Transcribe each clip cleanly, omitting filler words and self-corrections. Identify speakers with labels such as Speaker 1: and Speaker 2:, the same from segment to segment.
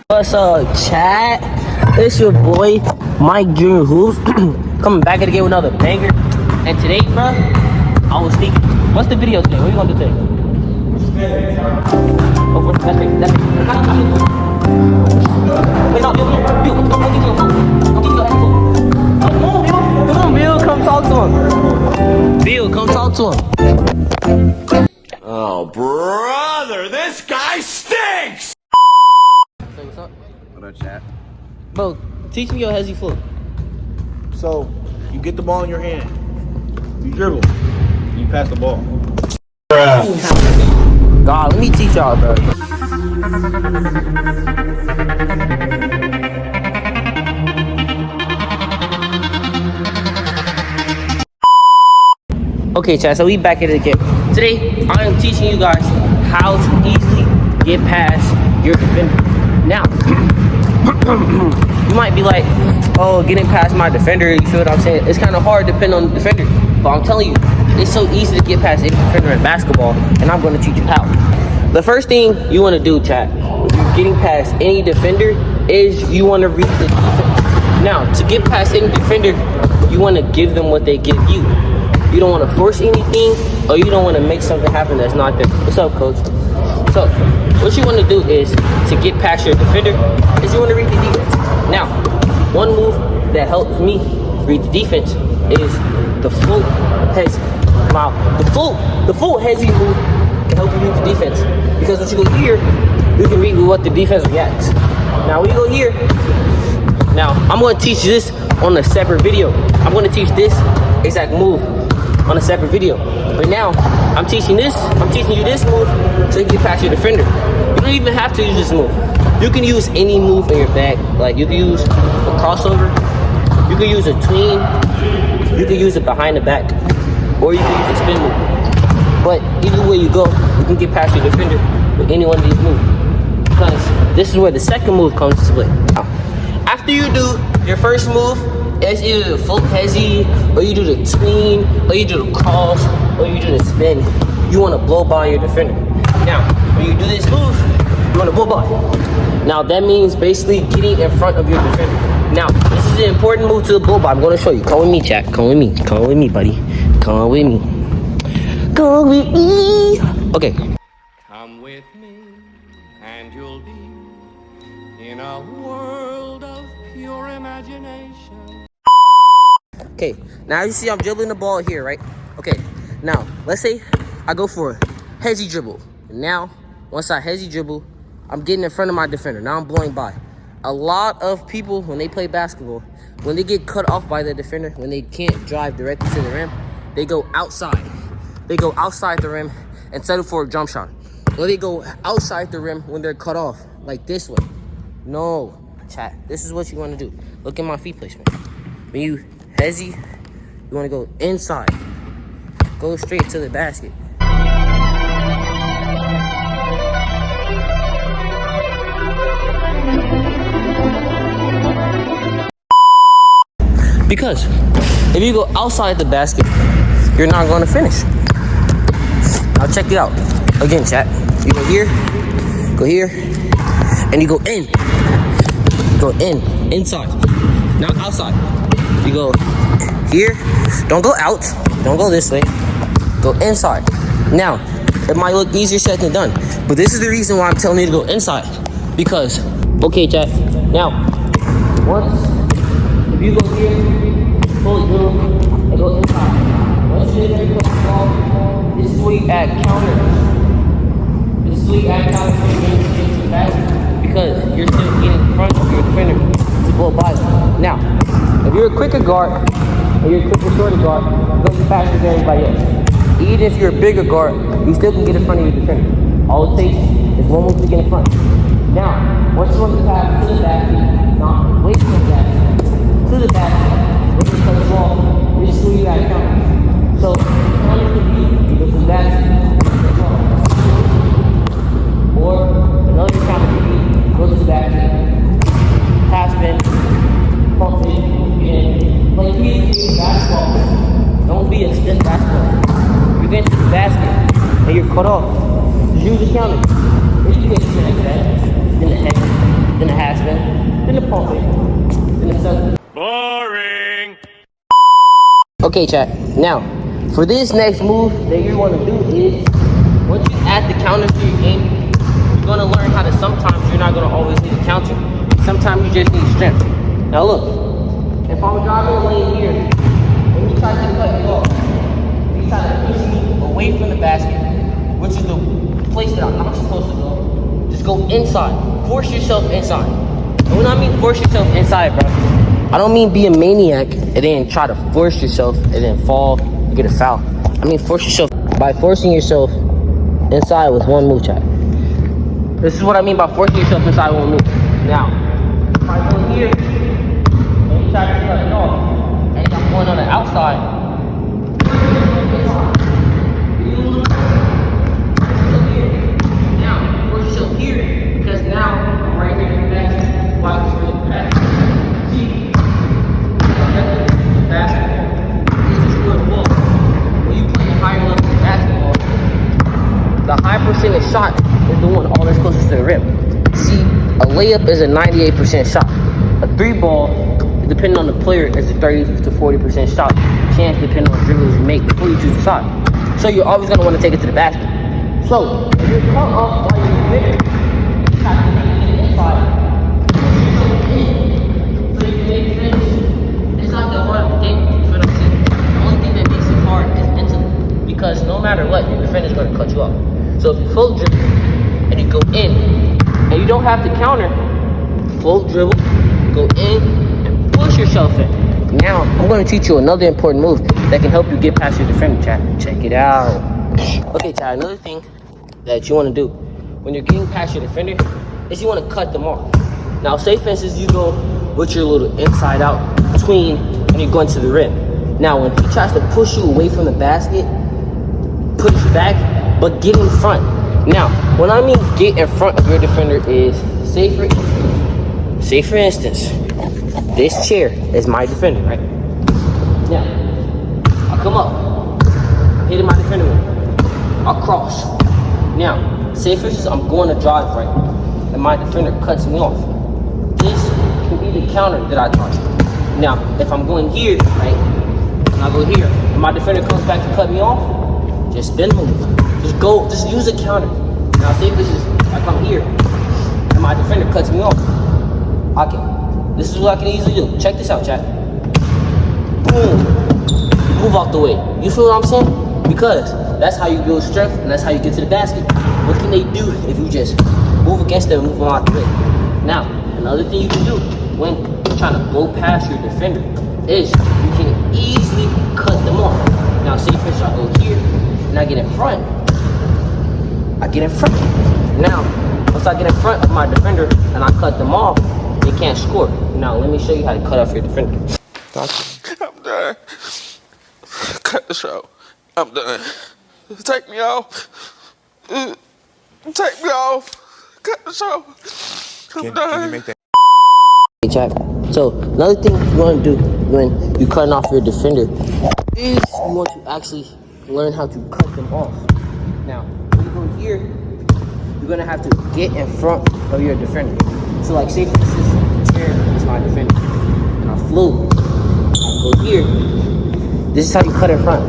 Speaker 1: What's up, chat? It's your boy, Mike Junior Hoops, coming back again with another banger. And today, bro, I was thinking, what's the video today? What are you gonna do today? Oh, what's that thing? Wait, no, Bill, come get your phone. Come get your phone. Come on, Bill. Come on, Bill. Come talk to him. Bill, come talk to him.
Speaker 2: Oh, brother, this guy stinks!
Speaker 1: Say what's up?
Speaker 3: What up, chat?
Speaker 1: Bro, teach me your hezzy flip.
Speaker 3: So, you get the ball in your hand, you dribble, you pass the ball.
Speaker 1: God, let me teach y'all, bro. Okay, chat, so we back at it again. Today, I am teaching you guys how to easily get past your defender. Now, you might be like, oh, getting past my defender, you feel what I'm saying? It's kind of hard depending on the defender. But I'm telling you, it's so easy to get past any defender in basketball, and I'm going to teach you how. The first thing you want to do, chat, when you're getting past any defender, is you want to read the defense. Now, to get past any defender, you want to give them what they give you. You don't want to force anything, or you don't want to make something happen that's not there. What's up, coach? So, what you want to do is, to get past your defender, is you want to read the defense. Now, one move that helps me read the defense is the full hezzy. Wow, the full hezzy move can help you read the defense. Because when you go here, you can read what the defense reacts. Now, when you go here, now, I'm going to teach you this on a separate video. I'm going to teach this exact move on a separate video. But now, I'm teaching you this move so you can get past your defender. You don't even have to use this move. You can use any move in your bag. Like, you can use a crossover, you can use a tween, you can use it behind the back, or you can use a spin move. But either way you go, you can get past your defender with any one of these moves. Because this is where the second move comes to play. Now, after you do your first move, it's either the full hezzy, or you do the tween, or you do the cross, or you do the spin. You want to blow by your defender. Now, when you do this move, you want to blow by. Now, that means basically getting in front of your defender. Now, this is an important move to the blow by. I'm going to show you. Come with me, chat. Come with me. Come with me, buddy. Come with me. Come with me. Okay.
Speaker 2: Come with me, and you'll be in a world of pure imagination.
Speaker 1: Okay, now you see I'm dribbling the ball here, right? Okay, now, let's say I go for a hezzy dribble. Now, once I hezzy dribble, I'm getting in front of my defender. Now I'm blowing by. A lot of people, when they play basketball, when they get cut off by the defender, when they can't drive directly to the rim, they go outside. They go outside the rim and settle for a jump shot. Or they go outside the rim when they're cut off, like this way. No, chat, this is what you want to do. Look at my feet placement. When you hezzy, you want to go inside. Go straight to the basket. Because if you go outside the basket, you're not going to finish. Now check it out. Again, chat. You go here, and you go in. You go inside, not outside. You go here, don't go out, don't go this way, go inside. Now, it might look easier said than done, but this is the reason why I'm telling you to go inside. Because, okay, chat, now, if you go here, pull it through, and go inside. Once you hit the ball, this is where you add counters. This is where you add counters to the basket, because you're still getting in front of your defender to blow by. Now, if you're a quicker guard, or you're a quicker shorter guard, you're going to be faster than everybody else. Even if you're a bigger guard, you still can get in front of your defender. All it takes is one move to get in front. Now, once you want to pass to the basket, not away from the basket, to the basket, when you touch the ball, this is where you got to count. So, counter could be you go to the basket, or another counter could be go to the basket, pass spin, pump it, and like you basketball. Don't be a stiff basketball. You get to the basket and you're cut off. Use the counter. If you get to the basket, then the head, then the half. spin, then the pump fake, then the circle.
Speaker 2: Boring.
Speaker 1: Okay, chat. Now, for this next move that you want to do is, once you add the counter to your game, you're going to learn how to, sometimes you're not going to always need a counter. Sometimes you just need strength. Now look, if I'm driving the lane here, when you try to cut me off, you try to push me away from the basket, which is the place that I'm not supposed to go. Just go inside. Force yourself inside. And when I mean force yourself inside, bro, I don't mean be a maniac and then try to force yourself and then fall and get a foul. I mean force yourself by forcing yourself inside with one move, chat. This is what I mean by forcing yourself inside one move. Now, if I go here and you try to cut it off, and I'm going on the outside, now force yourself here because now I'm right here in the basket. Why? Because we're in the basket. See, basketball is to score the ball. When you play a higher level of basketball, the high percentage shot is the one always closest to the rim. See, a layup is a 98% shot. A 3-ball, depending on the player, is a 30 to 40% shot chance depending on dribbles you make before you choose the shot. So you're always going to want to take it to the basket. So if you're caught off while you're there, you have to make it inside. So you can make it finish. It's not the hard thing. You feel what I'm saying? The only thing that makes it hard is mentally. Because no matter what, your defender's going to cut you off. So if you float dribble and you go in, and you don't have to counter, float dribble, go in, and push yourself in. Now, I'm going to teach you another important move that can help you get past your defender, chat. Check it out. Okay, chat, another thing that you want to do when you're getting past your defender is you want to cut them off. Now, say for instance, you go with your little inside out between and you're going to the rim. Now, when he tries to push you away from the basket, push back, but get in front. Now, when I mean get in front of your defender is, say for instance, this chair is my defender, right? Now, I'll come up, hitting my defender with, I'll cross. Now, say for instance, I'm going to drive, right? And my defender cuts me off. This can be the counter that I taught you. Now, if I'm going here, right? And I go here, and my defender comes back to cut me off, just spin move. Just use a counter. Now say if this is, I come here, and my defender cuts me off. This is what I can easily do. Check this out, chat. Boom. Move out the way. You feel what I'm saying? Because that's how you build strength, and that's how you get to the basket. What can they do if you just move against them and move them out the way? Now, another thing you can do when you're trying to blow past your defender is you can easily cut them off. Now say for instance, I go here, and I get in front. Now, once I get in front of my defender and I cut them off, they can't score. Now, let me show you how to cut off your defender.
Speaker 4: I'm done. Cut the show. I'm done. Take me off. Take me off. Cut the show. I'm done. Can you make that?
Speaker 1: Hey, chat. So, another thing you want to do when you're cutting off your defender is you want to actually learn how to cut them off. Now, when you go here, you're going to have to get in front of your defender. So, like, say for instance, the chair is my defender. And I float. I go here. This is how you cut in front.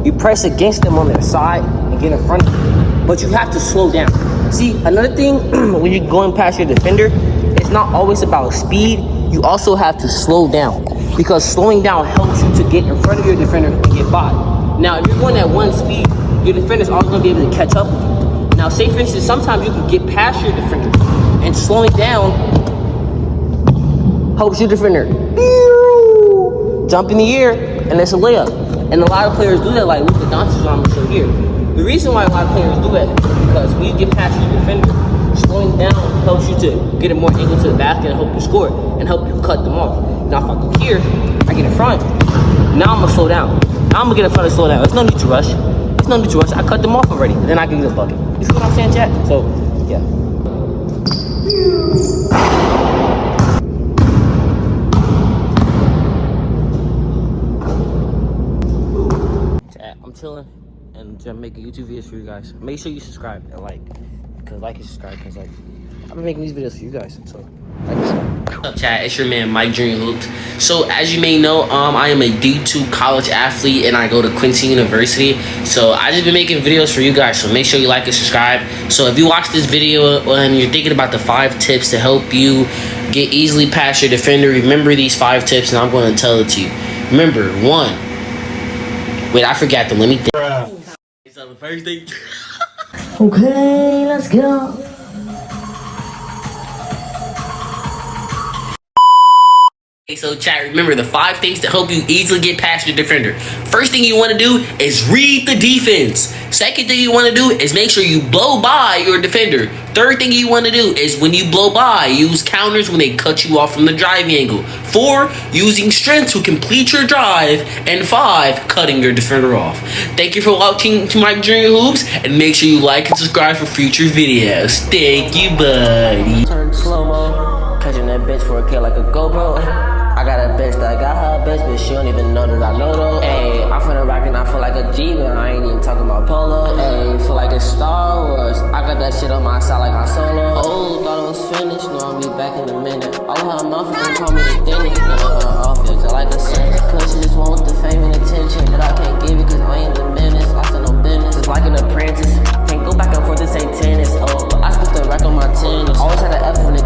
Speaker 1: You press against them on their side and get in front of them. But you have to slow down. See, another thing, when you're going past your defender, it's not always about speed. You also have to slow down. Because slowing down helps you to get in front of your defender and get by. Now, if you're going at one speed, your defender's always going to be able to catch up with you. Now, say for instance, sometimes you can get past your defender, and slowing down helps your defender jump in the air, and it's a layup. And a lot of players do that, like Luka Doncic, what I'm going to show here. The reason why a lot of players do that is because when you get past your defender, slowing down helps you to get a more angle to the basket and help you score and help you cut them off. Now, if I go here, I get in front. Now I'm going to slow down. Now I'm going to get in front and slow down. There's no need to rush. I cut them off already. And then I can get a bucket. You see what I'm saying, chat? So, yeah. Chat, I'm chilling and just making YouTube videos for you guys. Make sure you subscribe and like. Because like and subscribe. Because like, I've been making these videos for you guys. So, what's up, chat? It's your man, Mike Junior Hoops. So, as you may know, I am a D2 college athlete, and I go to Quincy University. So, I just been making videos for you guys. So, make sure you like and subscribe. So, if you watch this video and you're thinking about the 5 tips to help you get easily past your defender, remember these 5 tips, and I'm going to tell it to you. Remember, 1. Wait, I forgot them. Let me think. So, the first thing.
Speaker 5: Okay, let's go.
Speaker 1: So chat, remember the 5 things to help you easily get past your defender. First thing you want to do is read the defense. Second thing you want to do is make sure you blow by your defender. Third thing you want to do is when you blow by, use counters when they cut you off from the driving angle. 4, using strength to complete your drive. And 5, cutting your defender off. Thank you for watching to Mike Junior Hoops, and make sure you like and subscribe for future videos. Thank you, buddy. Turn slow-mo, catching that bitch for a kill like a GoPro. I got a bitch that got her bitch, but she don't even know that I know though. Ayy, I'm finna rock and I feel like a G, but I ain't even talking about polo. Ayy, feel like it's Star Wars. I got that shit on my side like I'm solo. Oh, thought it was finished, no, I'll be back in a minute. All her mouth gon' call me the dentist. Get on her office, I like a sense. Cause she just want the fame and attention, but I can't give it cause I ain't the menace. Lost in no business, it's like an apprentice. Can't go back and forth, this ain't tennis. Oh, I spent the rack on my tennis. Always had an F when it